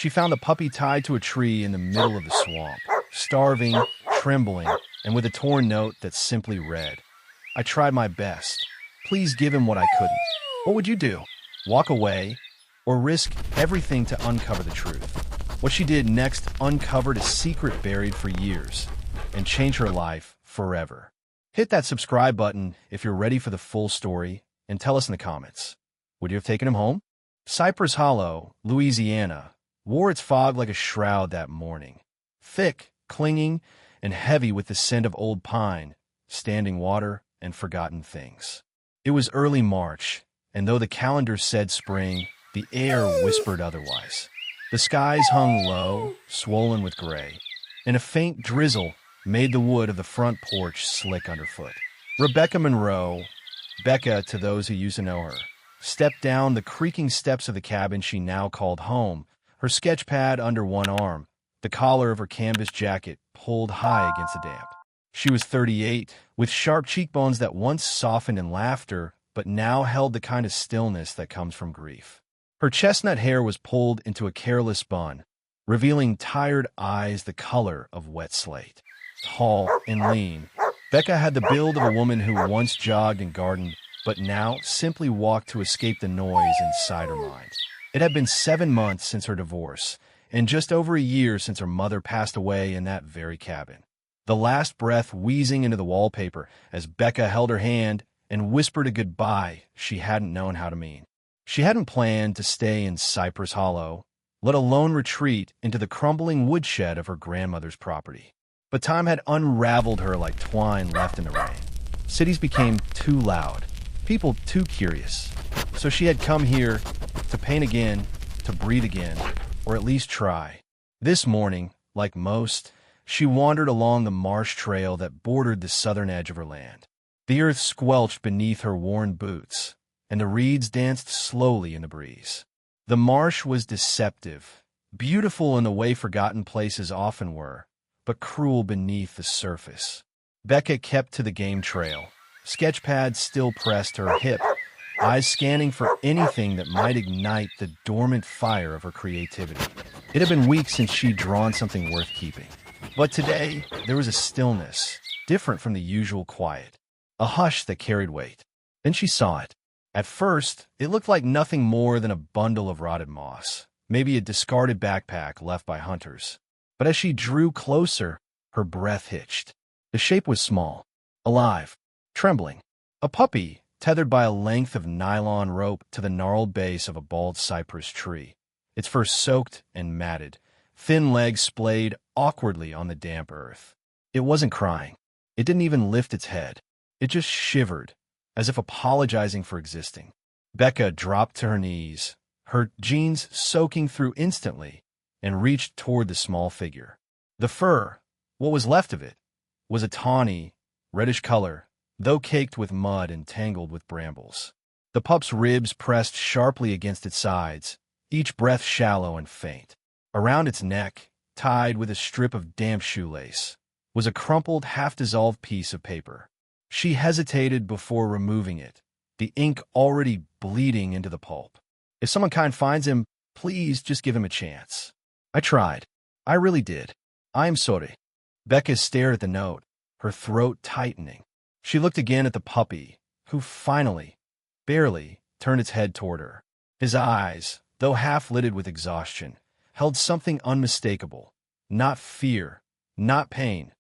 She found the puppy tied to a tree in the middle of the swamp, starving, trembling, and with a torn note that simply read, "I tried my best. Please give him what I couldn't." What would you do? Walk away, or risk everything to uncover the truth? What she did next uncovered a secret buried for years and changed her life forever. Hit that subscribe button if you're ready for the full story, and tell us in the comments. Would you have taken him home? Cypress Hollow, Louisiana, wore its fog like a shroud that morning. Thick, clinging, and heavy with the scent of old pine, standing water, and forgotten things. It was early March, and though the calendar said spring, the air whispered otherwise. The skies hung low, swollen with gray, and a faint drizzle made the wood of the front porch slick underfoot. Rebecca Monroe, Becca to those who used to know her, stepped down the creaking steps of the cabin she now called home, her sketch pad under one arm, the collar of her canvas jacket pulled high against the damp. She was 38, with sharp cheekbones that once softened in laughter, but now held the kind of stillness that comes from grief. Her chestnut hair was pulled into a careless bun, revealing tired eyes the color of wet slate. Tall and lean, Becca had the build of a woman who once jogged and gardened, but now simply walked to escape the noise inside her mind. It had been 7 months since her divorce, and just over a year since her mother passed away in that very cabin. The last breath wheezing into the wallpaper as Becca held her hand and whispered a goodbye she hadn't known how to mean. She hadn't planned to stay in Cypress Hollow, let alone retreat into the crumbling woodshed of her grandmother's property. But time had unraveled her like twine left in the rain. Cities became too loud, people too curious. So she had come here to paint again, to breathe again, or at least try. This morning, like most, she wandered along the marsh trail that bordered the southern edge of her land. The earth squelched beneath her worn boots, and the reeds danced slowly in the breeze. The marsh was deceptive, beautiful in the way forgotten places often were, but cruel beneath the surface. Becca kept to the game trail, sketchpad still pressed to her hip, eyes scanning for anything that might ignite the dormant fire of her creativity. It had been weeks since she'd drawn something worth keeping. But today, there was a stillness, different from the usual quiet, a hush that carried weight. Then she saw it. At first, it looked like nothing more than a bundle of rotted moss, maybe a discarded backpack left by hunters. But as she drew closer, her breath hitched. The shape was small, alive, trembling. A puppy, tethered by a length of nylon rope to the gnarled base of a bald cypress tree, its fur soaked and matted, thin legs splayed awkwardly on the damp earth. It wasn't crying. It didn't even lift its head. It just shivered, as if apologizing for existing. Becca dropped to her knees, her jeans soaking through instantly, and reached toward the small figure. The fur, what was left of it, was a tawny, reddish color, though caked with mud and tangled with brambles. The pup's ribs pressed sharply against its sides, each breath shallow and faint. Around its neck, tied with a strip of damp shoelace, was a crumpled, half-dissolved piece of paper. She hesitated before removing it, the ink already bleeding into the pulp. If someone kind finds him, please just give him a chance. I tried. I really did. I am sorry. Becca stared at the note, her throat tightening. She looked again at the puppy, who finally, barely, turned its head toward her. His eyes, though half-lidded with exhaustion, held something unmistakable. Not fear, not pain,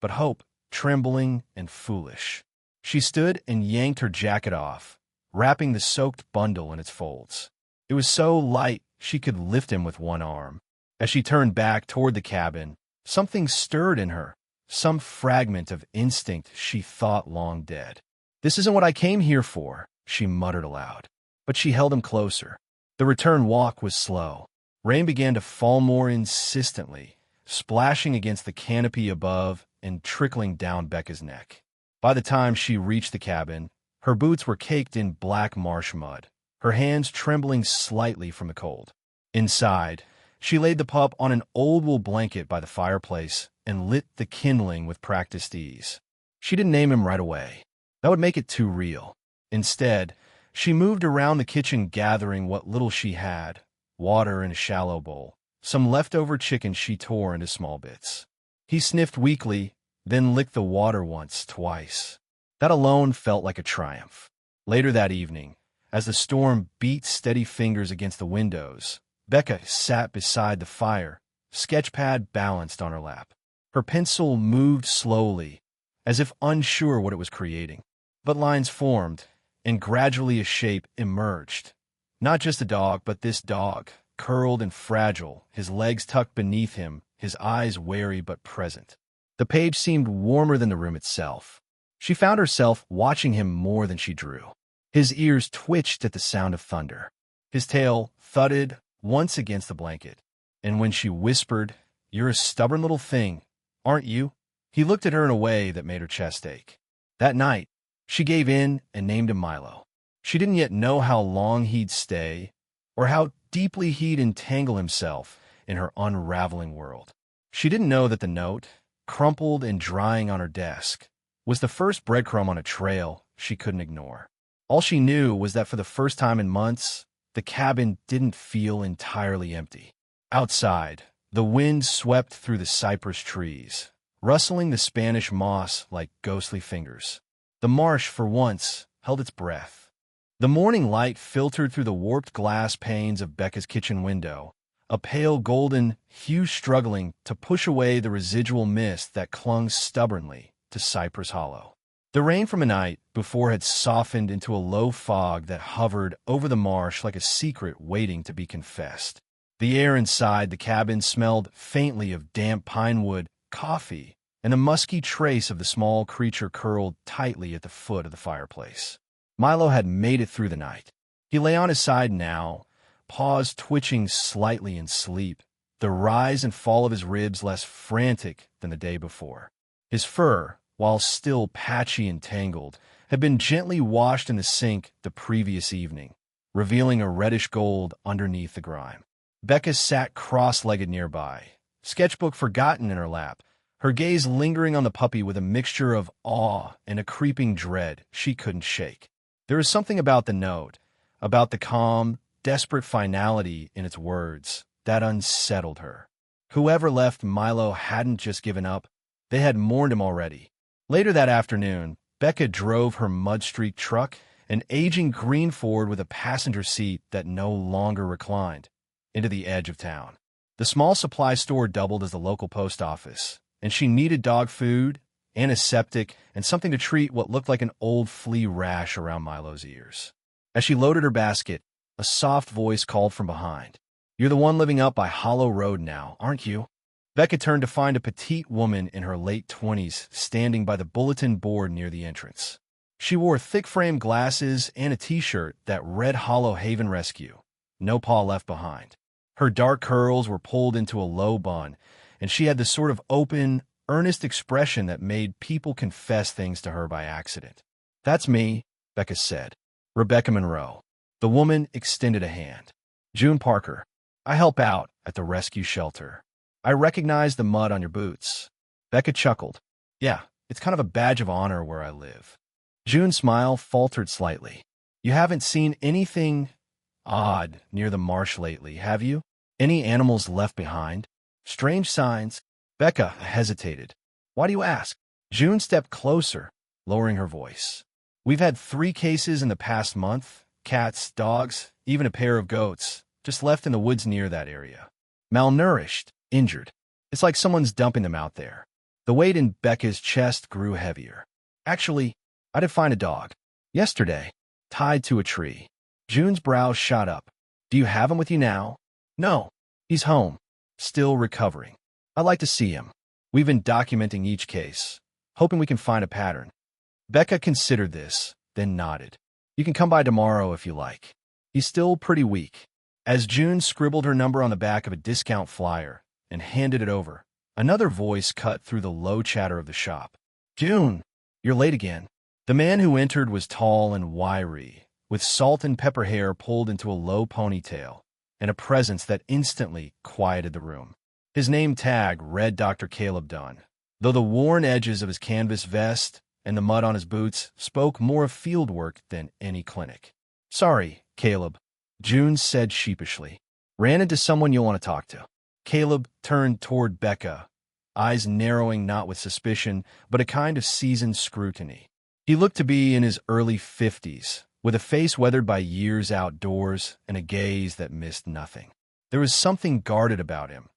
but hope, trembling and foolish. She stood and yanked her jacket off, wrapping the soaked bundle in its folds. It was so light she could lift him with one arm. As she turned back toward the cabin, something stirred in her, some fragment of instinct she thought long dead. "This isn't what I came here for," she muttered aloud. But she held him closer. The return walk was slow. Rain began to fall more insistently, splashing against the canopy above and trickling down Becca's neck. By the time she reached the cabin, her boots were caked in black marsh mud, her hands trembling slightly from the cold. Inside, she laid the pup on an old wool blanket by the fireplace and lit the kindling with practiced ease. She didn't name him right away. That would make it too real. Instead, she moved around the kitchen gathering what little she had, water in a shallow bowl, some leftover chicken she tore into small bits. He sniffed weakly, then licked the water once, twice. That alone felt like a triumph. Later that evening, as the storm beat steady fingers against the windows, Becca sat beside the fire, sketchpad balanced on her lap. Her pencil moved slowly, as if unsure what it was creating. But lines formed, and gradually a shape emerged. Not just a dog, but this dog, curled and fragile, his legs tucked beneath him, his eyes wary but present. The page seemed warmer than the room itself. She found herself watching him more than she drew. His ears twitched at the sound of thunder. His tail thudded once against the blanket. And when she whispered, "You're a stubborn little thing, aren't you?" he looked at her in a way that made her chest ache. That night, she gave in and named him Milo. She didn't yet know how long he'd stay, or how deeply he'd entangle himself in her unraveling world. She didn't know that the note, crumpled and drying on her desk, was the first breadcrumb on a trail she couldn't ignore. All she knew was that for the first time in months, the cabin didn't feel entirely empty. Outside, the wind swept through the cypress trees, rustling the Spanish moss like ghostly fingers. The marsh, for once, held its breath. The morning light filtered through the warped glass panes of Becca's kitchen window, a pale golden hue struggling to push away the residual mist that clung stubbornly to Cypress Hollow. The rain from a night before had softened into a low fog that hovered over the marsh like a secret waiting to be confessed. The air inside the cabin smelled faintly of damp pine wood, coffee, and the musky trace of the small creature curled tightly at the foot of the fireplace. Milo had made it through the night. He lay on his side now, paws twitching slightly in sleep, the rise and fall of his ribs less frantic than the day before. His fur, while still patchy and tangled, had been gently washed in the sink the previous evening, revealing a reddish gold underneath the grime. Becca sat cross-legged nearby, sketchbook forgotten in her lap, her gaze lingering on the puppy with a mixture of awe and a creeping dread she couldn't shake. There was something about the note, about the calm, desperate finality in its words, that unsettled her. Whoever left Milo hadn't just given up, they had mourned him already. Later that afternoon, Becca drove her mud-streaked truck, an aging green Ford with a passenger seat that no longer reclined, into the edge of town. The small supply store doubled as the local post office, and she needed dog food, antiseptic, and something to treat what looked like an old flea rash around Milo's ears. As she loaded her basket, a soft voice called from behind. "You're the one living up by Hollow Road now, aren't you?" Becca turned to find a petite woman in her late 20s standing by the bulletin board near the entrance. She wore thick-framed glasses and a t-shirt that read Hollow Haven Rescue, no paw left behind. Her dark curls were pulled into a low bun, and she had the sort of open, earnest expression that made people confess things to her by accident. "That's me," Becca said. "Becca Monroe." The woman extended a hand. "June Parker. I help out at the rescue shelter. I recognize the mud on your boots." Becca chuckled. "Yeah, it's kind of a badge of honor where I live." June's smile faltered slightly. "You haven't seen anything odd near the marsh lately, have you? Any animals left behind? Strange signs?" Becca hesitated. "Why do you ask?" June stepped closer, lowering her voice. "We've had 3 cases in the past month, cats, dogs, even a pair of goats, just left in the woods near that area. Malnourished, injured. It's like someone's dumping them out there." The weight in Becca's chest grew heavier. "Actually, I did find a dog. Yesterday, tied to a tree." June's brows shot up. "Do you have him with you now?" "No, he's home, still recovering. I'd like to see him. We've been documenting each case, hoping we can find a pattern." Becca considered this, then nodded. "You can come by tomorrow if you like. He's still pretty weak." As June scribbled her number on the back of a discount flyer and handed it over, another voice cut through the low chatter of the shop. "June, you're late again." The man who entered was tall and wiry, with salt and pepper hair pulled into a low ponytail, and a presence that instantly quieted the room. His name tag read Dr. Caleb Dunn, though the worn edges of his canvas vest and the mud on his boots spoke more of field work than any clinic. "Sorry, Caleb," June said sheepishly. "Ran into someone you'll want to talk to." Caleb turned toward Becca, eyes narrowing not with suspicion, but a kind of seasoned scrutiny. He looked to be in his early 50s, with a face weathered by years outdoors and a gaze that missed nothing. There was something guarded about him,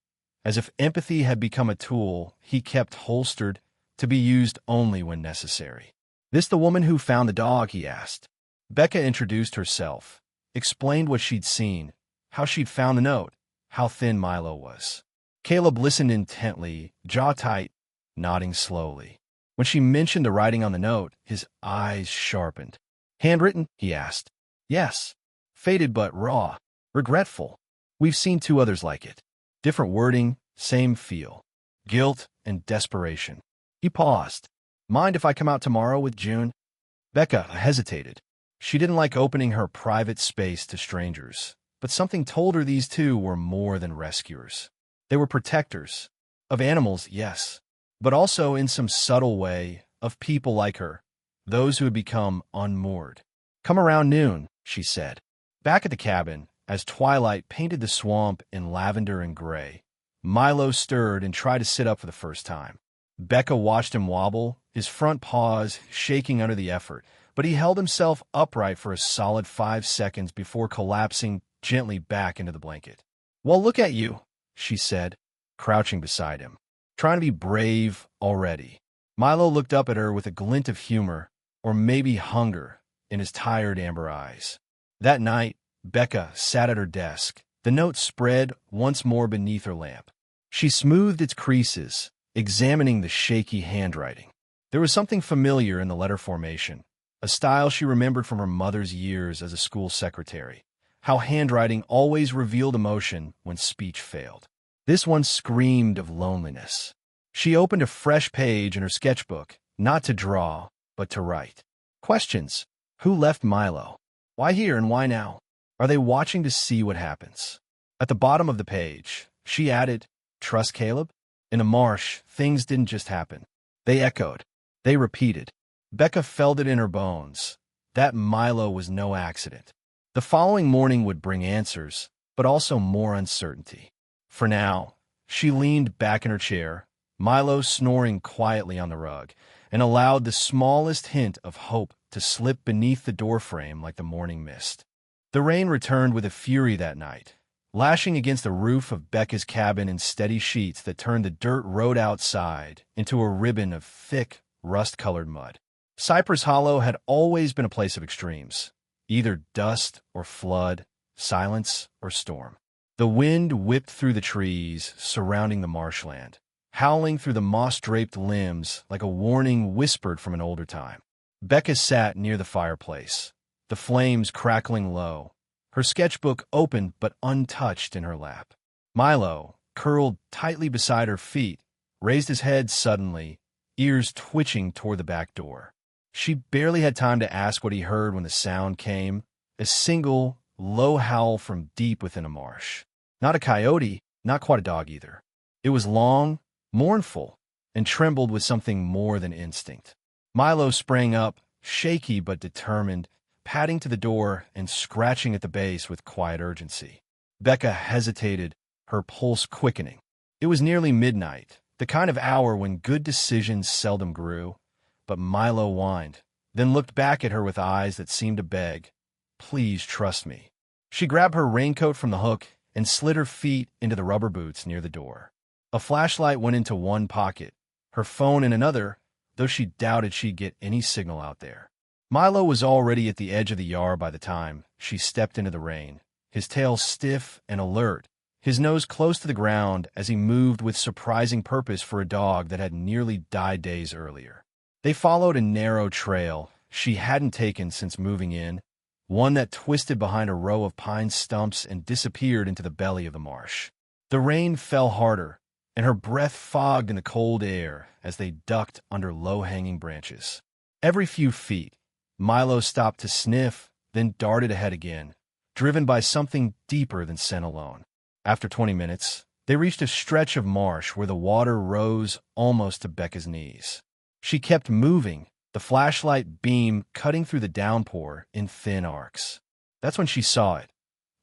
as if empathy had become a tool he kept holstered to be used only when necessary. "This the woman who found the dog?" he asked. Becca introduced herself, explained what she'd seen, how she'd found the note, how thin Milo was. Caleb listened intently, jaw tight, nodding slowly. When she mentioned the writing on the note, his eyes sharpened. "Handwritten?" he asked. "Yes. Faded but raw. Regretful. We've seen 2 others like it. Different wording, same feel. Guilt and desperation." He paused. "Mind if I come out tomorrow with June?" Becca hesitated. She didn't like opening her private space to strangers, but something told her these 2 were more than rescuers. They were protectors. Of animals, yes, but also in some subtle way of people like her, those who had become unmoored. "Come around noon," she said. Back at the cabin, as twilight painted the swamp in lavender and gray, Milo stirred and tried to sit up for the first time. Becca watched him wobble, his front paws shaking under the effort, but he held himself upright for a solid 5 seconds before collapsing gently back into the blanket. "Well, look at you," she said, crouching beside him. "Trying to be brave already." Milo looked up at her with a glint of humor, or maybe hunger, in his tired amber eyes. That night, Becca sat at her desk, the note spread once more beneath her lamp. She smoothed its creases, examining the shaky handwriting. There was something familiar in the letter formation, a style she remembered from her mother's years as a school secretary, how handwriting always revealed emotion when speech failed. This one screamed of loneliness. She opened a fresh page in her sketchbook, not to draw, but to write. Questions. Who left Milo? Why here and why now? Are they watching to see what happens? At the bottom of the page, she added, "Trust Caleb?" In a marsh, things didn't just happen. They echoed. They repeated. Becca felt it in her bones. That Milo was no accident. The following morning would bring answers, but also more uncertainty. For now, she leaned back in her chair, Milo snoring quietly on the rug, and allowed the smallest hint of hope to slip beneath the doorframe like the morning mist. The rain returned with a fury that night, lashing against the roof of Becca's cabin in steady sheets that turned the dirt road outside into a ribbon of thick, rust-colored mud. Cypress Hollow had always been a place of extremes, either dust or flood, silence or storm. The wind whipped through the trees surrounding the marshland, howling through the moss-draped limbs like a warning whispered from an older time. Becca sat near the fireplace, the flames crackling low, her sketchbook open but untouched in her lap. Milo, curled tightly beside her feet, raised his head suddenly, ears twitching toward the back door. She barely had time to ask what he heard when the sound came, a single, low howl from deep within a marsh. Not a coyote, not quite a dog either. It was long, mournful, and trembled with something more than instinct. Milo sprang up, shaky but determined, padding to the door and scratching at the base with quiet urgency. Becca hesitated, her pulse quickening. It was nearly midnight, the kind of hour when good decisions seldom grew, but Milo whined, then looked back at her with eyes that seemed to beg, "Please trust me." She grabbed her raincoat from the hook and slid her feet into the rubber boots near the door. A flashlight went into one pocket, her phone in another, though she doubted she'd get any signal out there. Milo was already at the edge of the yard by the time she stepped into the rain, his tail stiff and alert, his nose close to the ground as he moved with surprising purpose for a dog that had nearly died days earlier. They followed a narrow trail she hadn't taken since moving in, one that twisted behind a row of pine stumps and disappeared into the belly of the marsh. The rain fell harder, and her breath fogged in the cold air as they ducked under low-hanging branches. Every few feet, Milo stopped to sniff, then darted ahead again, driven by something deeper than scent alone. After 20 minutes, they reached a stretch of marsh where the water rose almost to Becca's knees. She kept moving, the flashlight beam cutting through the downpour in thin arcs. That's when she saw it.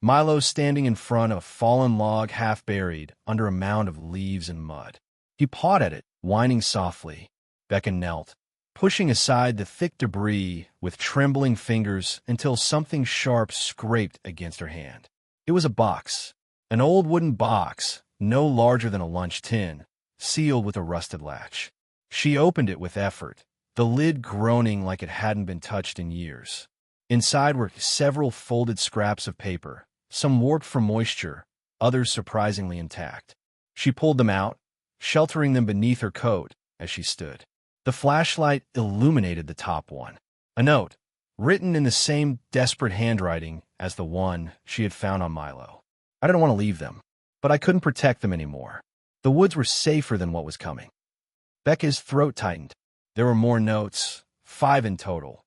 Milo standing in front of a fallen log half buried under a mound of leaves and mud. He pawed at it, whining softly. Becca knelt, pushing aside the thick debris with trembling fingers until something sharp scraped against her hand. It was a box, an old wooden box, no larger than a lunch tin, sealed with a rusted latch. She opened it with effort, the lid groaning like it hadn't been touched in years. Inside were several folded scraps of paper, some warped from moisture, others surprisingly intact. She pulled them out, sheltering them beneath her coat as she stood. The flashlight illuminated the top one. A note, written in the same desperate handwriting as the one she had found on Milo. I didn't want to leave them, but I couldn't protect them anymore. The woods were safer than what was coming. Becca's throat tightened. There were more notes, 5 in total,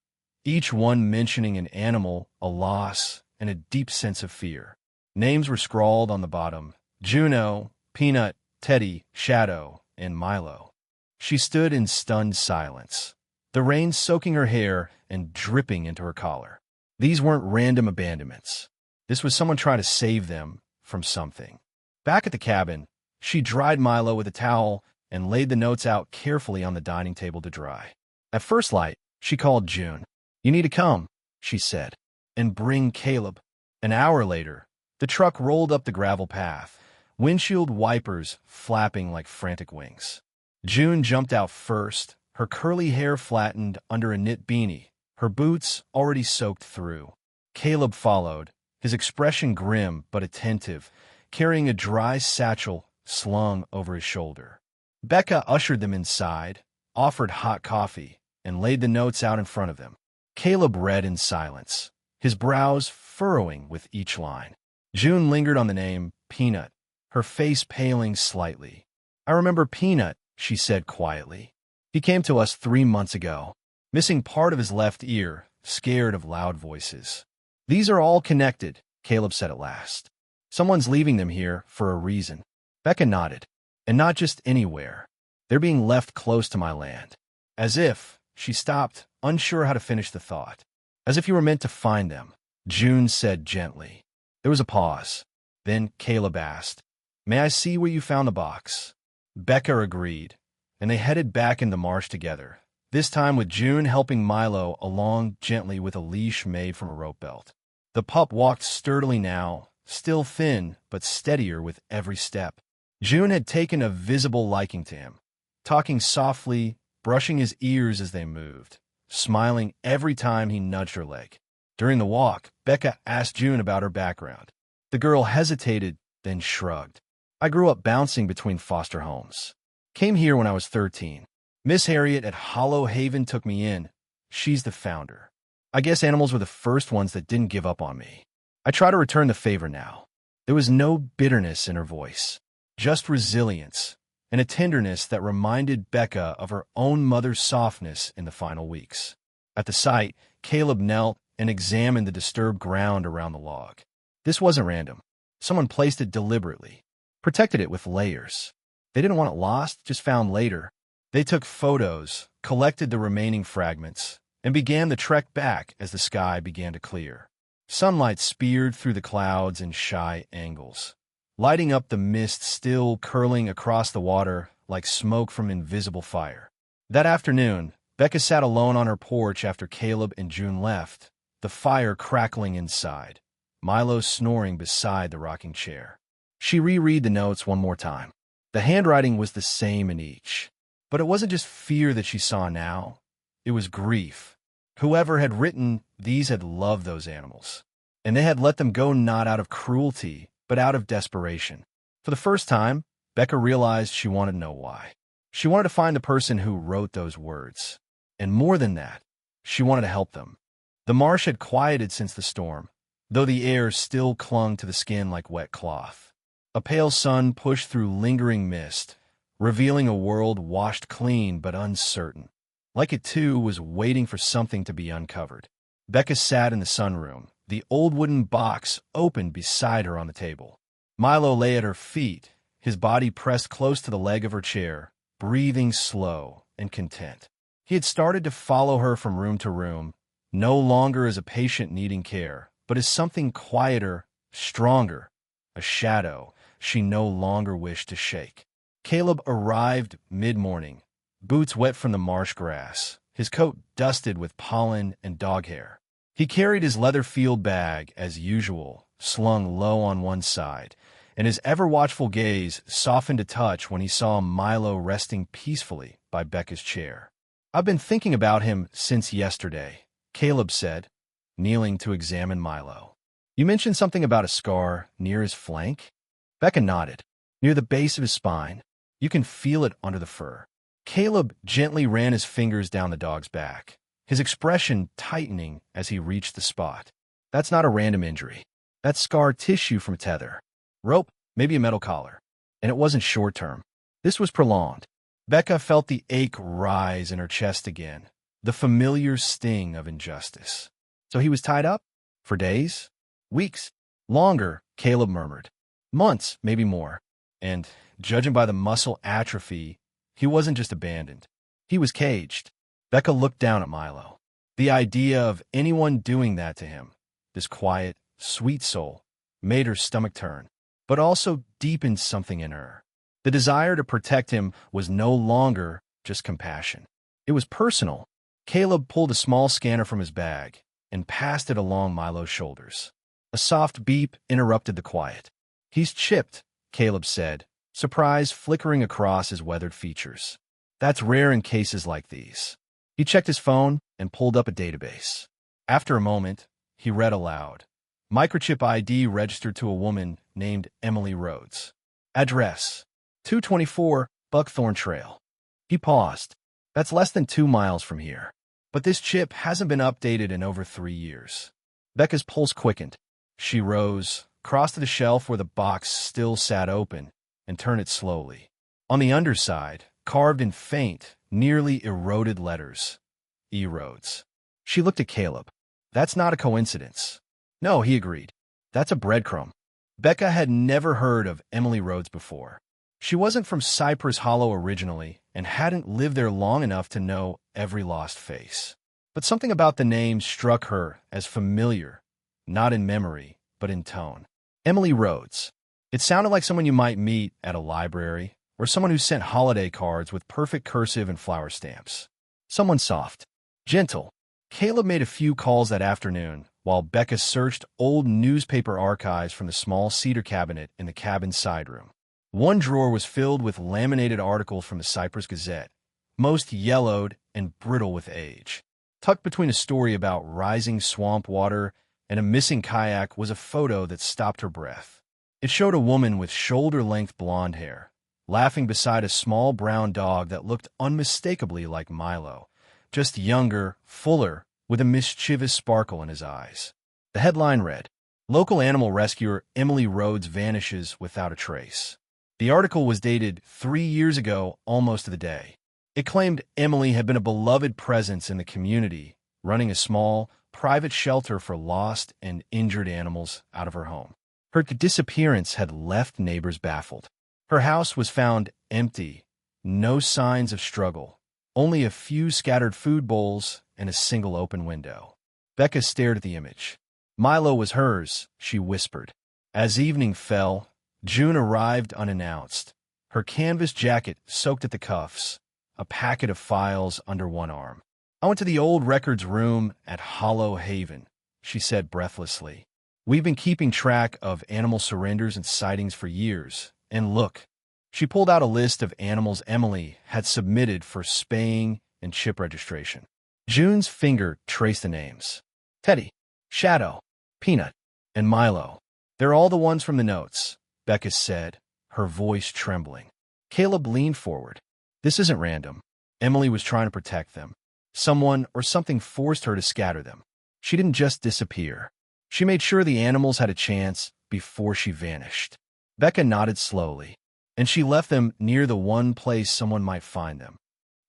each one mentioning an animal, a loss, and a deep sense of fear. Names were scrawled on the bottom: Juno, Peanut, Teddy, Shadow, and Milo. She stood in stunned silence, the rain soaking her hair and dripping into her collar. These weren't random abandonments. This was someone trying to save them from something. Back at the cabin, she dried Milo with a towel and laid the notes out carefully on the dining table to dry. At first light, she called June. "You need to come," she said, "and bring Caleb." An hour later, the truck rolled up the gravel path, windshield wipers flapping like frantic wings. June jumped out first, her curly hair flattened under a knit beanie, her boots already soaked through. Caleb followed, his expression grim but attentive, carrying a dry satchel slung over his shoulder. Becca ushered them inside, offered hot coffee, and laid the notes out in front of them. Caleb read in silence, his brows furrowing with each line. June lingered on the name Peanut, her face paling slightly. "I remember Peanut," she said quietly. "He came to us 3 months ago, missing part of his left ear, scared of loud voices." "These are all connected," Caleb said at last. "Someone's leaving them here for a reason." Becca nodded. "And not just anywhere. They're being left close to my land." As if, she stopped, unsure how to finish the thought. "As if you were meant to find them," June said gently. There was a pause. Then Caleb asked, "May I see where you found the box?" Becca agreed, and they headed back in the marsh together, this time with June helping Milo along gently with a leash made from a rope belt. The pup walked sturdily now, still thin but steadier with every step. June had taken a visible liking to him, talking softly, brushing his ears as they moved, smiling every time he nudged her leg. During the walk, Becca asked June about her background. The girl hesitated, then shrugged. "I grew up bouncing between foster homes. Came here when I was 13. Miss Harriet at Hollow Haven took me in. She's the founder. I guess animals were the first ones that didn't give up on me. I try to return the favor now." There was no bitterness in her voice, just resilience, and a tenderness that reminded Becca of her own mother's softness in the final weeks. At the sight, Caleb knelt and examined the disturbed ground around the log. This wasn't random. Someone placed it deliberately, protected it with layers. They didn't want it lost, just found later. They took photos, collected the remaining fragments, and began the trek back as the sky began to clear. Sunlight speared through the clouds in shy angles, lighting up the mist still curling across the water like smoke from invisible fire. That afternoon, Becca sat alone on her porch after Caleb and June left, the fire crackling inside, Milo snoring beside the rocking chair. She reread the notes one more time. The handwriting was the same in each. But it wasn't just fear that she saw now. It was grief. Whoever had written these had loved those animals, and they had let them go not out of cruelty, but out of desperation. For the first time, Becca realized she wanted to know why. She wanted to find the person who wrote those words. And more than that, she wanted to help them. The marsh had quieted since the storm, though the air still clung to the skin like wet cloth. A pale sun pushed through lingering mist, revealing a world washed clean but uncertain. Like it too was waiting for something to be uncovered. Becca sat in the sunroom, the old wooden box open beside her on the table. Milo lay at her feet, his body pressed close to the leg of her chair, breathing slow and content. He had started to follow her from room to room, no longer as a patient needing care, but as something quieter, stronger, a shadow she no longer wished to shake. Caleb arrived mid-morning, boots wet from the marsh grass, his coat dusted with pollen and dog hair. He carried his leather field bag as usual, slung low on one side, and his ever-watchful gaze softened a touch when he saw Milo resting peacefully by Becca's chair. "I've been thinking about him since yesterday," Caleb said, kneeling to examine Milo. "You mentioned something about a scar near his flank?" Becca nodded. "Near the base of his spine. You can feel it under the fur." Caleb gently ran his fingers down the dog's back, his expression tightening as he reached the spot. "That's not a random injury. That's scar tissue from a tether. Rope, maybe a metal collar. And it wasn't short-term. This was prolonged." Becca felt the ache rise in her chest again, the familiar sting of injustice. "So he was tied up? For days? Weeks? Longer," Caleb murmured. "Months, maybe more. And, judging by the muscle atrophy, he wasn't just abandoned. He was caged." Becca looked down at Milo. The idea of anyone doing that to him, this quiet, sweet soul, made her stomach turn, but also deepened something in her. The desire to protect him was no longer just compassion. It was personal. Caleb pulled a small scanner from his bag and passed it along Milo's shoulders. A soft beep interrupted the quiet. "He's chipped," Caleb said, surprise flickering across his weathered features. "That's rare in cases like these." He checked his phone and pulled up a database. After a moment, he read aloud. "Microchip ID registered to a woman named Emily Rhodes. Address: 224 Buckthorn Trail." He paused. "That's less than 2 miles from here. But this chip hasn't been updated in over 3 years." Becca's pulse quickened. She rose, crossed to the shelf where the box still sat open, and turned it slowly. On the underside, carved in faint, nearly eroded letters, E. Rhodes. She looked at Caleb. "That's not a coincidence." "No," he agreed. "That's a breadcrumb." Becca had never heard of Emily Rhodes before. She wasn't from Cypress Hollow originally and hadn't lived there long enough to know every lost face. But something about the name struck her as familiar, not in memory, but in tone. Emily Rhodes. It sounded like someone you might meet at a library, or someone who sent holiday cards with perfect cursive and flower stamps. Someone soft, gentle. Caleb made a few calls that afternoon, while Becca searched old newspaper archives from the small cedar cabinet in the cabin's side room. One drawer was filled with laminated articles from the Cypress Gazette, most yellowed and brittle with age. Tucked between a story about rising swamp water and a missing kayak was a photo that stopped her breath. It showed a woman with shoulder-length blonde hair, laughing beside a small brown dog that looked unmistakably like Milo, just younger, fuller, with a mischievous sparkle in his eyes. The headline read, "Local animal rescuer Emily Rhodes vanishes without a trace." The article was dated 3 years ago, almost to the day. It claimed Emily had been a beloved presence in the community, running a small, private shelter for lost and injured animals out of her home. Her disappearance had left neighbors baffled. Her house was found empty, no signs of struggle, only a few scattered food bowls and a single open window. Becca stared at the image. Milo was hers, she whispered. As evening fell, June arrived unannounced, her canvas jacket soaked at the cuffs, a packet of files under one arm. "I went to the old records room at Hollow Haven," she said breathlessly. "We've been keeping track of animal surrenders and sightings for years, and look." She pulled out a list of animals Emily had submitted for spaying and chip registration. June's finger traced the names. Teddy, Shadow, Peanut, and Milo. "They're all the ones from the notes," Becca said, her voice trembling. Caleb leaned forward. "This isn't random. Emily was trying to protect them. Someone or something forced her to scatter them. She didn't just disappear. She made sure the animals had a chance before she vanished." Becca nodded slowly, "And she left them near the one place someone might find them."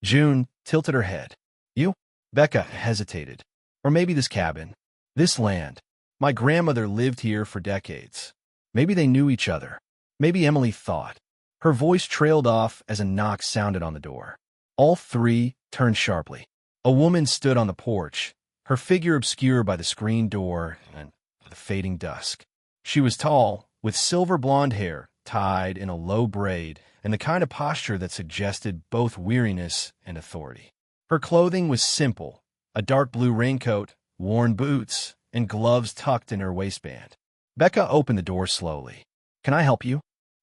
June tilted her head. "You?" Becca hesitated. "Or maybe this cabin. This land. My grandmother lived here for decades. Maybe they knew each other. Maybe Emily thought." Her voice trailed off as a knock sounded on the door. All three turned sharply. A woman stood on the porch, her figure obscured by the screen door and the fading dusk. She was tall, with silver blonde hair tied in a low braid and the kind of posture that suggested both weariness and authority. Her clothing was simple, a dark blue raincoat, worn boots, and gloves tucked in her waistband. Becca opened the door slowly. "Can I help you?"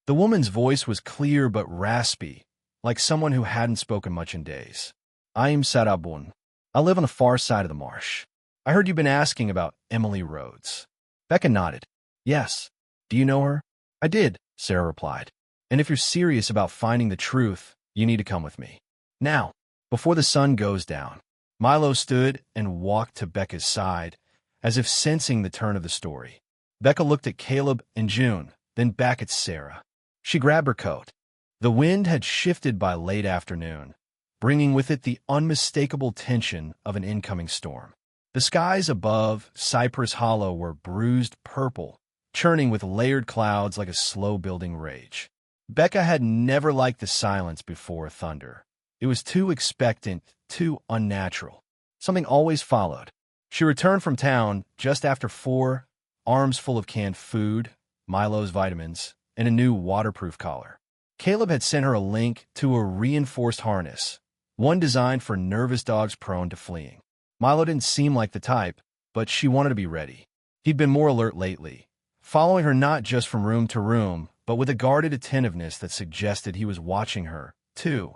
The woman's voice was clear but raspy, like someone who hadn't spoken much in days. "I'm Sarah Bun. I live on the far side of the marsh. I heard you've been asking about Emily Rhodes." Becca nodded. "Yes. Do you know her?" "I did," Sarah replied. "And if you're serious about finding the truth, you need to come with me. Now, before the sun goes down." Milo stood and walked to Becca's side, as if sensing the turn of the story. Becca looked at Caleb and June, then back at Sarah. She grabbed her coat. The wind had shifted by late afternoon, bringing with it the unmistakable tension of an incoming storm. The skies above Cypress Hollow were bruised purple, churning with layered clouds like a slow-building rage. Becca had never liked the silence before thunder. It was too expectant, too unnatural. Something always followed. She returned from town just after 4, arms full of canned food, Milo's vitamins, and a new waterproof collar. Caleb had sent her a link to a reinforced harness, one designed for nervous dogs prone to fleeing. Milo didn't seem like the type, but she wanted to be ready. He'd been more alert lately, following her not just from room to room, but with a guarded attentiveness that suggested he was watching her, too,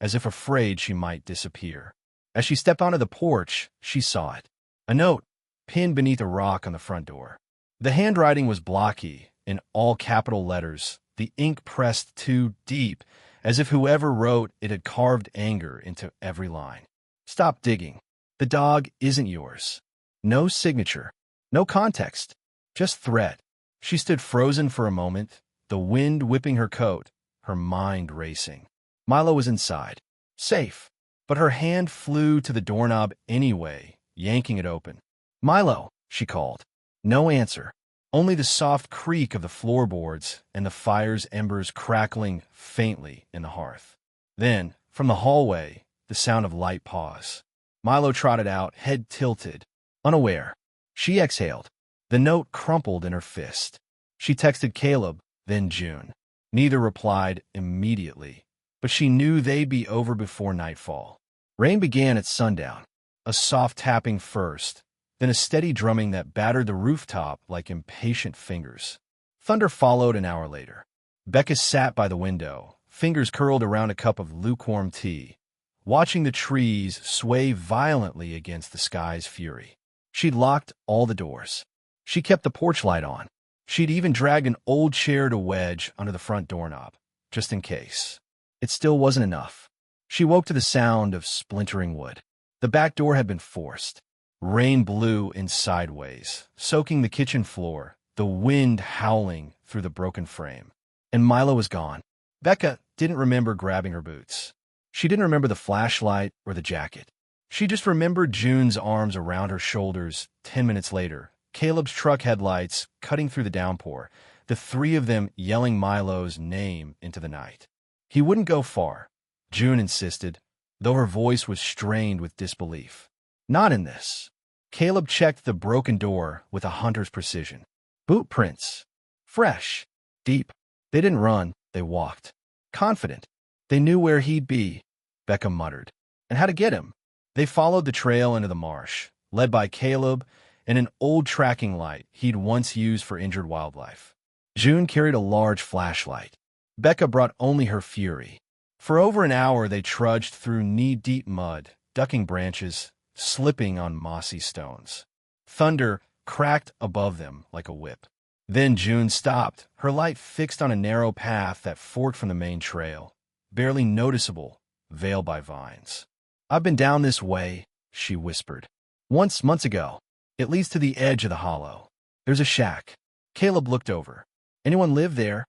as if afraid she might disappear. As she stepped onto the porch, she saw it. A note, pinned beneath a rock on the front door. The handwriting was blocky, in all capital letters, the ink pressed too deep, as if whoever wrote it had carved anger into every line. "Stop digging. The dog isn't yours." No signature, no context, just threat. She stood frozen for a moment, the wind whipping her coat, her mind racing. Milo was inside, safe, but her hand flew to the doorknob anyway, yanking it open. "Milo," she called. No answer, only the soft creak of the floorboards and the fire's embers crackling faintly in the hearth. Then, from the hallway, the sound of light pause. Milo trotted out, head tilted, unaware. She exhaled. The note crumpled in her fist. She texted Caleb, then June. Neither replied immediately, but she knew they'd be over before nightfall. Rain began at sundown, a soft tapping first, then a steady drumming that battered the rooftop like impatient fingers. Thunder followed an hour later. Becca sat by the window, fingers curled around a cup of lukewarm tea, watching the trees sway violently against the sky's fury. She'd locked all the doors. She kept the porch light on. She'd even dragged an old chair to wedge under the front doorknob, just in case. It still wasn't enough. She woke to the sound of splintering wood. The back door had been forced. Rain blew in sideways, soaking the kitchen floor, the wind howling through the broken frame. And Milo was gone. Becca didn't remember grabbing her boots. She didn't remember the flashlight or the jacket. She just remembered June's arms around her shoulders 10 minutes later, Caleb's truck headlights cutting through the downpour, the three of them yelling Milo's name into the night. He wouldn't go far, June insisted, though her voice was strained with disbelief. Not in this. Caleb checked the broken door with a hunter's precision. Boot prints. Fresh. Deep. They didn't run, they walked. Confident. They knew where he'd be, Becca muttered. And how to get him. They followed the trail into the marsh, led by Caleb and an old tracking light he'd once used for injured wildlife. June carried a large flashlight. Becca brought only her fury. For over an hour they trudged through knee-deep mud, ducking branches, slipping on mossy stones. Thunder cracked above them like a whip. Then June stopped, her light fixed on a narrow path that forked from the main trail, barely noticeable, veiled by vines. "I've been down this way," she whispered. "Once, months ago. It leads to the edge of the hollow. There's a shack." Caleb looked over. "Anyone live there?"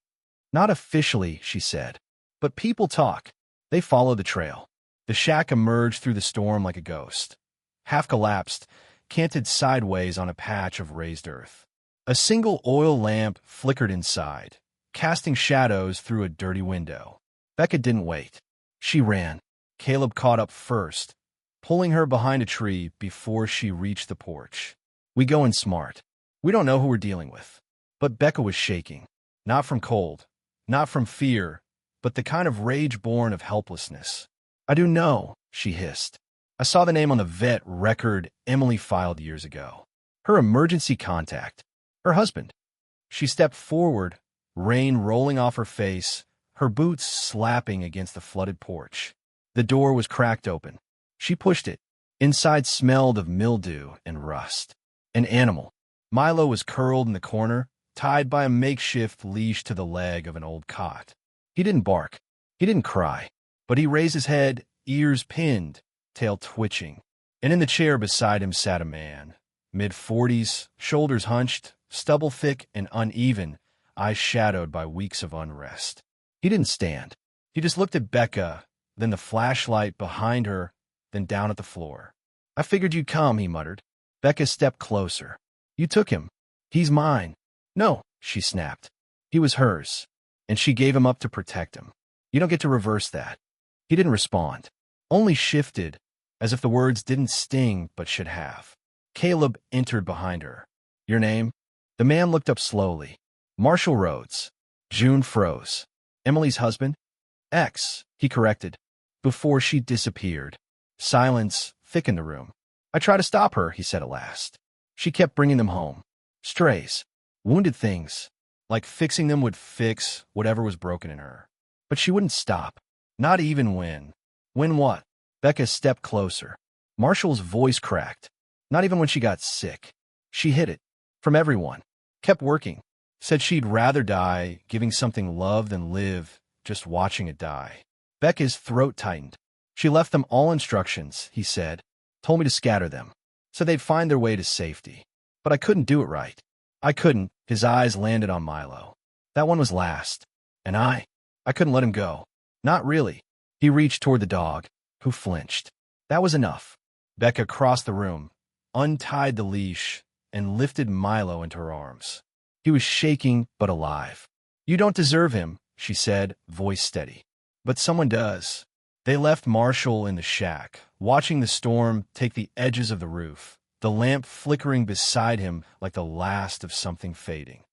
"Not officially," she said. "But people talk." They followed the trail. The shack emerged through the storm like a ghost. Half collapsed, canted sideways on a patch of raised earth. A single oil lamp flickered inside, casting shadows through a dirty window. Becca didn't wait. She ran. Caleb caught up first, pulling her behind a tree before she reached the porch. "We go in smart. We don't know who we're dealing with." But Becca was shaking. Not from cold, not from fear, but the kind of rage born of helplessness. "I do know," she hissed. "I saw the name on the vet record Emily filed years ago. Her emergency contact. Her husband." She stepped forward, rain rolling off her face, her boots slapping against the flooded porch. The door was cracked open. She pushed it. Inside smelled of mildew and rust. An animal. Milo was curled in the corner, tied by a makeshift leash to the leg of an old cot. He didn't bark. He didn't cry. But he raised his head, ears pinned, tail twitching. And in the chair beside him sat a man. Mid-40s, shoulders hunched, stubble thick and uneven, eyes shadowed by weeks of unrest. He didn't stand. He just looked at Becca, then the flashlight behind her, then down at the floor. "I figured you'd come," he muttered. Becca stepped closer. "You took him. He's mine." "No," she snapped. "He was hers, and she gave him up to protect him. You don't get to reverse that." He didn't respond, only shifted, as if the words didn't sting but should have. Caleb entered behind her. "Your name?" The man looked up slowly. "Marshall Rhodes." June froze. "Emily's husband?" "Ex," he corrected, before she disappeared. Silence thickened the room. "I tried to stop her," he said at last. "She kept bringing them home. Strays. Wounded things. Like fixing them would fix whatever was broken in her. But she wouldn't stop. Not even when. When what?" Becca stepped closer. Marshall's voice cracked. "Not even when she got sick. She hid it. From everyone. Kept working. Said she'd rather die giving something love than live just watching it die." Becca's throat tightened. "She left them all instructions," he said. "Told me to scatter them, so they'd find their way to safety. But I couldn't do it right. I couldn't." His eyes landed on Milo. "That one was last. And I couldn't let him go. Not really." He reached toward the dog, who flinched. That was enough. Becca crossed the room, untied the leash, and lifted Milo into her arms. He was shaking but alive. "You don't deserve him," she said, voice steady. "But someone does." They left Marshall in the shack, watching the storm take the edges of the roof, the lamp flickering beside him like the last of something fading.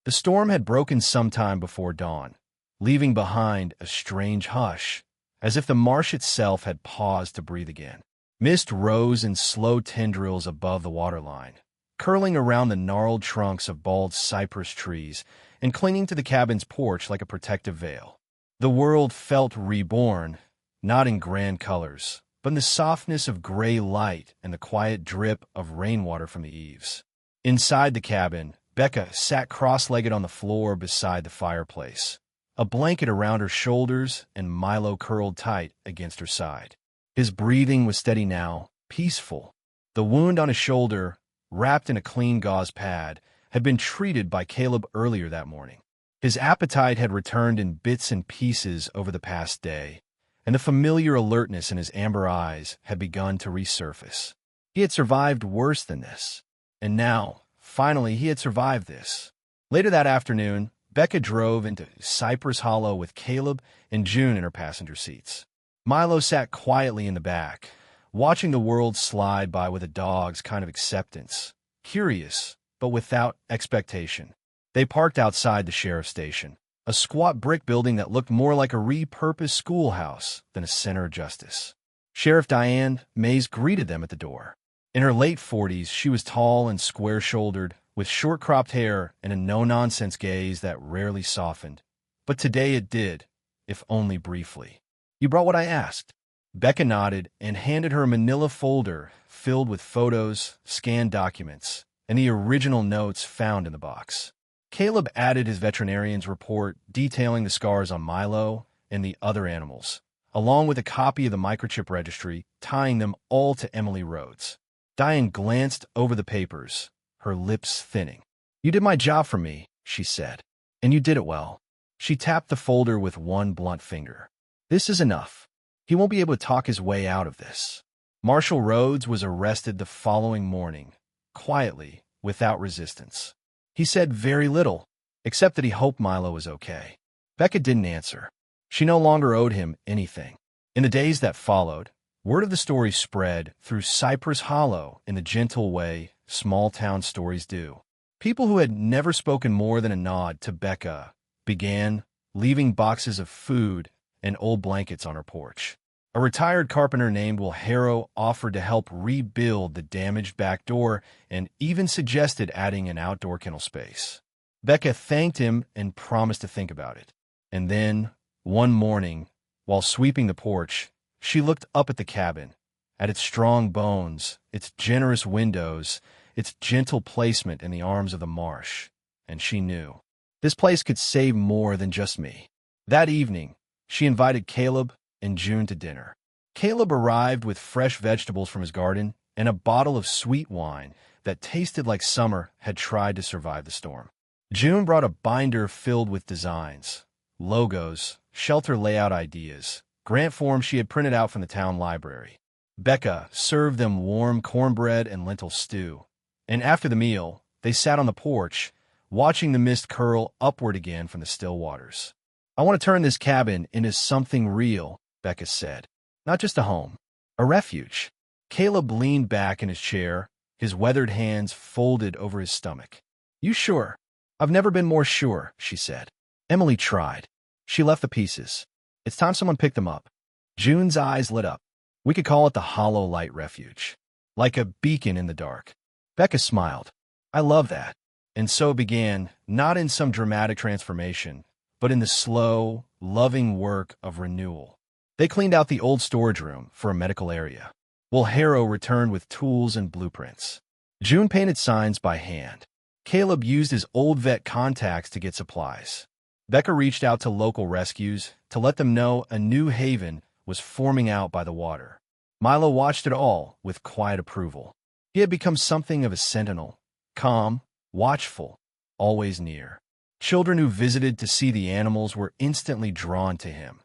The storm had broken sometime before dawn, leaving behind a strange hush, as if the marsh itself had paused to breathe again. Mist rose in slow tendrils above the waterline, curling around the gnarled trunks of bald cypress trees and clinging to the cabin's porch like a protective veil. The world felt reborn, not in grand colors, but in the softness of gray light and the quiet drip of rainwater from the eaves. Inside the cabin, Becca sat cross-legged on the floor beside the fireplace, a blanket around her shoulders and Milo curled tight against her side. His breathing was steady now, peaceful. The wound on his shoulder, wrapped in a clean gauze pad, had been treated by Caleb earlier that morning. His appetite had returned in bits and pieces over the past day, and the familiar alertness in his amber eyes had begun to resurface. He had survived worse than this, and now, finally, he had survived this. Later that afternoon, Becca drove into Cypress Hollow with Caleb and June in her passenger seats. Milo sat quietly in the back, watching the world slide by with a dog's kind of acceptance, curious, but without expectation. They parked outside the sheriff's station, a squat brick building that looked more like a repurposed schoolhouse than a center of justice. Sheriff Diane Mays greeted them at the door. In her late 40s, she was tall and square-shouldered, with short-cropped hair and a no-nonsense gaze that rarely softened. But today it did, if only briefly. "You brought what I asked." Becca nodded and handed her a manila folder filled with photos, scanned documents, and the original notes found in the box. Caleb added his veterinarian's report detailing the scars on Milo and the other animals, along with a copy of the microchip registry tying them all to Emily Rhodes. Diane glanced over the papers, her lips thinning. "You did my job for me," she said, "and you did it well." She tapped the folder with one blunt finger. "This is enough. He won't be able to talk his way out of this." Marshall Rhodes was arrested the following morning, quietly, without resistance. He said very little, except that he hoped Milo was okay. Becca didn't answer. She no longer owed him anything. In the days that followed, word of the story spread through Cypress Hollow in the gentle way small-town stories do. People who had never spoken more than a nod to Becca began, leaving boxes of food and old blankets on her porch. A retired carpenter named Will Harrow offered to help rebuild the damaged back door and even suggested adding an outdoor kennel space. Becca thanked him and promised to think about it. And then, one morning, while sweeping the porch, she looked up at the cabin, at its strong bones, its generous windows, its gentle placement in the arms of the marsh, and she knew. This place could save more than just me. That evening, she invited Caleb and June to dinner. Caleb arrived with fresh vegetables from his garden and a bottle of sweet wine that tasted like summer had tried to survive the storm. June brought a binder filled with designs, logos, shelter layout ideas, grant forms she had printed out from the town library. Becca served them warm cornbread and lentil stew, and after the meal, they sat on the porch, watching the mist curl upward again from the still waters. "I want to turn this cabin into something real," Becca said. "Not just a home, a refuge." Caleb leaned back in his chair, his weathered hands folded over his stomach. "You sure?" "I've never been more sure," she said. Emily tried. She left the pieces. "It's time someone picked them up." June's eyes lit up. "We could call it the Hollow Light Refuge. Like a beacon in the dark." Becca smiled. "I love that." And so it began, not in some dramatic transformation, but in the slow, loving work of renewal. They cleaned out the old storage room for a medical area. Will Harrow returned with tools and blueprints. June painted signs by hand. Caleb used his old vet contacts to get supplies. Becca reached out to local rescues to let them know a new haven was forming out by the water. Milo watched it all with quiet approval. He had become something of a sentinel, calm, watchful, always near. Children who visited to see the animals were instantly drawn to him,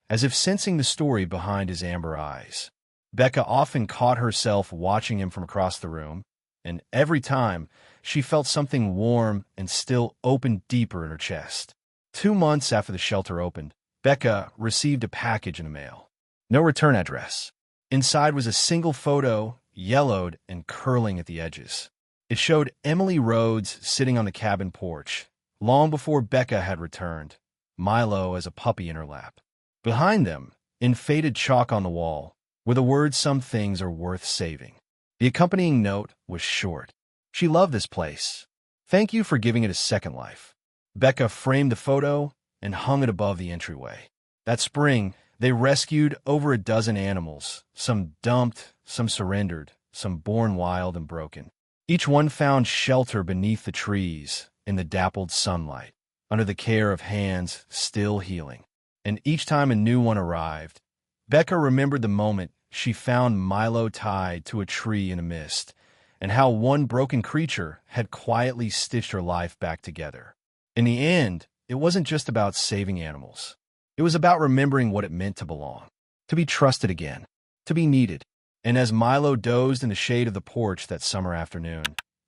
as if sensing the story behind his amber eyes. Becca often caught herself watching him from across the room, and every time she felt something warm and still open deeper in her chest. 2 months after the shelter opened, Becca received a package in the mail. No return address. Inside was a single photo, yellowed and curling at the edges. It showed Emily Rhodes sitting on the cabin porch, long before Becca had returned, Milo as a puppy in her lap. Behind them, in faded chalk on the wall, were the words "Some things are worth saving." The accompanying note was short. "She loved this place. Thank you for giving it a second life." Becca framed the photo and hung it above the entryway. That spring, they rescued over a dozen animals, some dumped, some surrendered, some born wild and broken. Each one found shelter beneath the trees, in the dappled sunlight, under the care of hands still healing. And each time a new one arrived, Becca remembered the moment she found Milo tied to a tree in a mist, and how one broken creature had quietly stitched her life back together. In the end, it wasn't just about saving animals. It was about remembering what it meant to belong, to be trusted again, to be needed. And as Milo dozed in the shade of the porch that summer afternoon,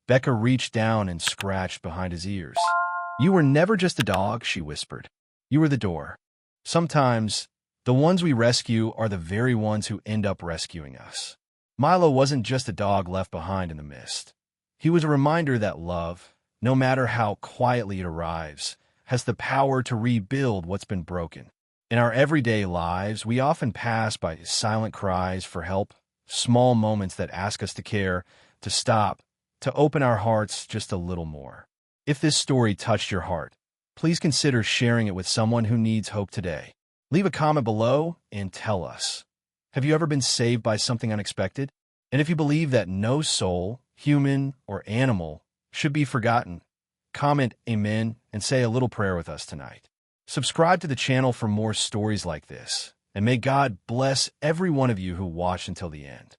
Becca reached down and scratched behind his ears. "You were never just a dog," she whispered. "You were the door." Sometimes, the ones we rescue are the very ones who end up rescuing us. Milo wasn't just a dog left behind in the mist. He was a reminder that love, no matter how quietly it arrives, has the power to rebuild what's been broken. In our everyday lives, we often pass by silent cries for help, small moments that ask us to care, to stop, to open our hearts just a little more. If this story touched your heart, please consider sharing it with someone who needs hope today. Leave a comment below and tell us. Have you ever been saved by something unexpected? And if you believe that no soul, human or animal, should be forgotten, comment amen and say a little prayer with us tonight. Subscribe to the channel for more stories like this, and may God bless every one of you who watched until the end.